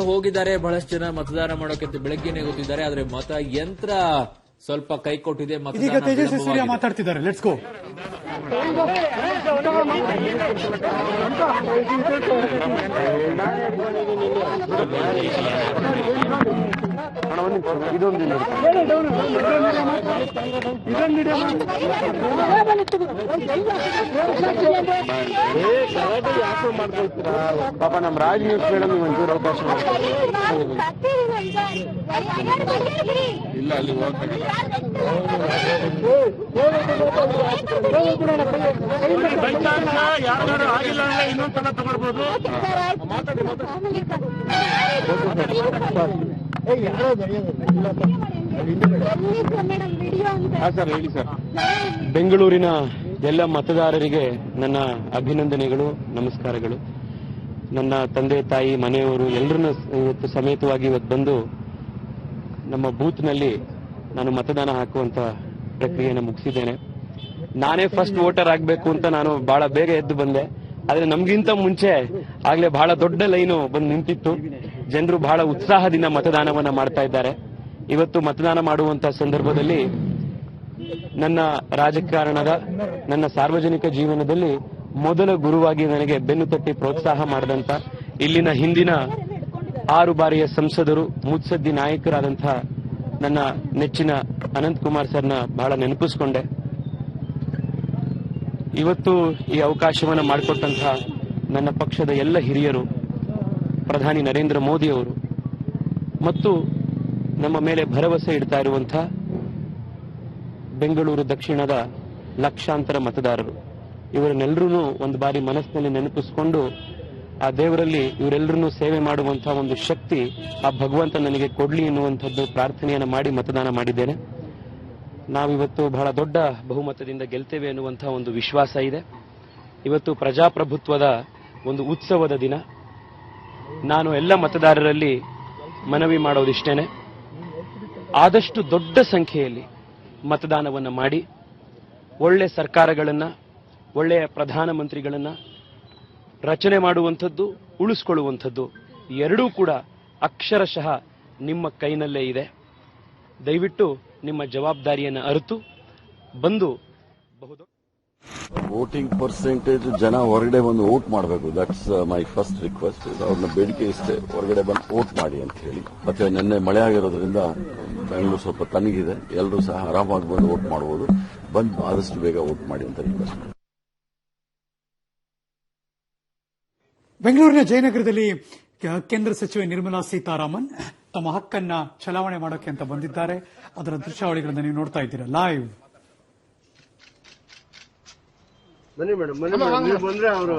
ಹೋಗಿದ್ದಾರೆ ಬಹಳಷ್ಟು ಜನ ಮತದಾನ ಮಾಡೋಕೆ ಬೆಳಗ್ಗೆನೆ ಗೊತ್ತಿದ್ದಾರೆ. ಆದ್ರೆ ಮತ ಯಂತ್ರ ಸ್ವಲ್ಪ ಕೈ ಕೊಟ್ಟಿದೆ. ಇದೀಗ ತೇಜಸ್ವಿ ಸೂರ್ಯ ಮಾತಾಡ್ತಿದ್ದಾರೆ. Let's go. ಪಾಪ ನಮ್ಮ ರಾಜ್ ನ್ಯೂಸ್ ಮೇಡಮ್ ಒಂಚೂರು ಅವಕಾಶ ಇಲ್ಲ ಅಲ್ಲಿ ಯಾರು ಆಗಿಲ್ಲ ಅಂದ್ರೆ ಇನ್ನೊಂದ್ಸಲ ತಗೊಳ್ಬಹುದು. ಸರ್ ಹೇಳಿ ಸರ್. ಬೆಂಗಳೂರಿನ ಎಲ್ಲ ಮತದಾರರಿಗೆ ನನ್ನ ಅಭಿನಂದನೆಗಳು, ನಮಸ್ಕಾರಗಳು. ನನ್ನ ತಂದೆ ತಾಯಿ ಮನೆಯವರು ಎಲ್ಲರನ್ನ ಇವತ್ತು ಸಮೇತವಾಗಿ ಇವತ್ತು ಬಂದು ನಮ್ಮ ಬೂತ್ನಲ್ಲಿ ನಾನು ಮತದಾನ ಹಾಕುವಂತ ಪ್ರಕ್ರಿಯೆಯನ್ನು ಮುಗಿಸಿದ್ದೇನೆ. ನಾನೇ ಫಸ್ಟ್ ವೋಟರ್ ಆಗಬೇಕು ಅಂತ ನಾನು ಬಹಳ ಬೇಗ ಎದ್ದು ಬಂದೆ. ಆದ್ರೆ ನಮ್ಗಿಂತ ಮುಂಚೆ ಆಗ್ಲೇ ಬಹಳ ದೊಡ್ಡ ಲೈನು ಬಂದು ನಿಂತಿತ್ತು. ಜನರು ಬಹಳ ಉತ್ಸಾಹದಿಂದ ಮತದಾನವನ್ನ ಮಾಡ್ತಾ ಇದ್ದಾರೆ. ಇವತ್ತು ಮತದಾನ ಮಾಡುವಂತ ಸಂದರ್ಭದಲ್ಲಿ ನನ್ನ ರಾಜಕಾರಣದ, ನನ್ನ ಸಾರ್ವಜನಿಕ ಜೀವನದಲ್ಲಿ ಮೊದಲ ಗುರುವಾಗಿ ನನಗೆ ಬೆನ್ನು ತಟ್ಟಿ ಪ್ರೋತ್ಸಾಹ ಮಾಡಿದಂತ ಇಲ್ಲಿನ ಹಿಂದಿನ 6 ಬಾರಿಯ ಸಂಸದರು, ಮುತ್ಸದ್ದಿ ನಾಯಕರಾದಂತಹ ನನ್ನ ನೆಚ್ಚಿನ ಅನಂತಕುಮಾರ್ ಸರ್ನ ಬಹಳ ನೆನಪಿಸಿಕೊಂಡೆ. ಇವತ್ತು ಈ ಅವಕಾಶವನ್ನ ಮಾಡಿಕೊಟ್ಟಂತಹ ನನ್ನ ಪಕ್ಷದ ಎಲ್ಲ ಹಿರಿಯರು, ಪ್ರಧಾನಿ ನರೇಂದ್ರ ಮೋದಿ ಅವರು ಮತ್ತು ನಮ್ಮ ಮೇಲೆ ಭರವಸೆ ಇಡ್ತಾ ಇರುವಂತಹ ಬೆಂಗಳೂರು ದಕ್ಷಿಣದ ಲಕ್ಷಾಂತರ ಮತದಾರರು, ಇವರನ್ನೆಲ್ಲರೂ ಒಂದು ಬಾರಿ ಮನಸ್ಸಿನಲ್ಲಿ ನೆನಪಿಸಿಕೊಂಡು ಆ ದೇವರಲ್ಲಿ ಇವರೆಲ್ಲರನ್ನೂ ಸೇವೆ ಮಾಡುವಂತಹ ಒಂದು ಶಕ್ತಿ ಆ ಭಗವಂತ ನನಗೆ ಕೊಡ್ಲಿ ಎನ್ನುವಂಥದ್ದು ಪ್ರಾರ್ಥನೆಯನ್ನು ಮಾಡಿ ಮತದಾನ ಮಾಡಿದ್ದೇನೆ. ನಾವಿವತ್ತು ಬಹಳ ದೊಡ್ಡ ಬಹುಮತದಿಂದ ಗೆಲ್ತೇವೆ ಎನ್ನುವಂತಹ ಒಂದು ವಿಶ್ವಾಸ ಇದೆ. ಇವತ್ತು ಪ್ರಜಾಪ್ರಭುತ್ವದ ಒಂದು ಉತ್ಸವದ ದಿನ. ನಾನು ಎಲ್ಲ ಮತದಾರರಲ್ಲಿ ಮನವಿ ಮಾಡೋದಿಷ್ಟೇನೆ, ಆದಷ್ಟು ದೊಡ್ಡ ಸಂಖ್ಯೆಯಲ್ಲಿ ಮತದಾನವನ್ನು ಮಾಡಿ ಒಳ್ಳೆ ಸರ್ಕಾರಗಳನ್ನ, ಒಳ್ಳೆಯ ಪ್ರಧಾನಮಂತ್ರಿಗಳನ್ನ ರಚನೆ ಮಾಡುವಂಥದ್ದು, ಉಳಿಸ್ಕೊಳ್ಳುವಂಥದ್ದು ಎರಡೂ ಕೂಡ ಅಕ್ಷರಶಃ ನಿಮ್ಮ ಕೈನಲ್ಲೇ ಇದೆ. ದಯವಿಟ್ಟು ನಿಮ್ಮ ಜವಾಬ್ದಾರಿಯನ್ನು ಅರಿತು ಬಂದು ಬಹುದು. ವೋಟಿಂಗ್ ಪರ್ಸೆಂಟೇಜ್ ಜನ ಹೊರಗಡೆ ಬಂದು ವೋಟ್ ಮಾಡಬೇಕು. That's my first request. ಅವ್ರನ್ನ ಬೇಡಿಕೆ ಇಷ್ಟೇ, ಹೊರಗಡೆ ಬಂದು ವೋಟ್ ಮಾಡಿ ಅಂತ ಹೇಳಿ. ಮತ್ತೆ ನಿನ್ನೆ ಮಳೆ ಆಗಿರೋದ್ರಿಂದ ಬೆಂಗಳೂರು ಸ್ವಲ್ಪ ತಣ್ಣಗಿದೆ. ಎಲ್ಲರೂ ಸಹ ಆರಾಮಾಗಿ ಬಂದು ವೋಟ್ ಮಾಡಬಹುದು. ಬಂದು ಆದಷ್ಟು ಬೇಗ ವೋಟ್ ಮಾಡಿ ಅಂತ ರಿಕ್ವೆಸ್ಟ್. ಬೆಂಗಳೂರಿನ ಜಯನಗರದಲ್ಲಿ ಕೇಂದ್ರ ಸಚಿವೆ ನಿರ್ಮಲಾ ಸೀತಾರಾಮನ್ ತಮ್ಮ ಹಕ್ಕನ್ನ ಚಲಾವಣೆ ಮಾಡೋಕೆ ಅಂತ ಬಂದಿದ್ದಾರೆ. ಅದರ ದೃಶ್ಯಾವಳಿಗಳನ್ನು ನೀವು ನೋಡ್ತಾ ಇದ್ದೀರಾ ಲೈವ್. ಬನ್ನಿ ಮೇಡಮ್, ಬಂದ್ರೆ ಅವರು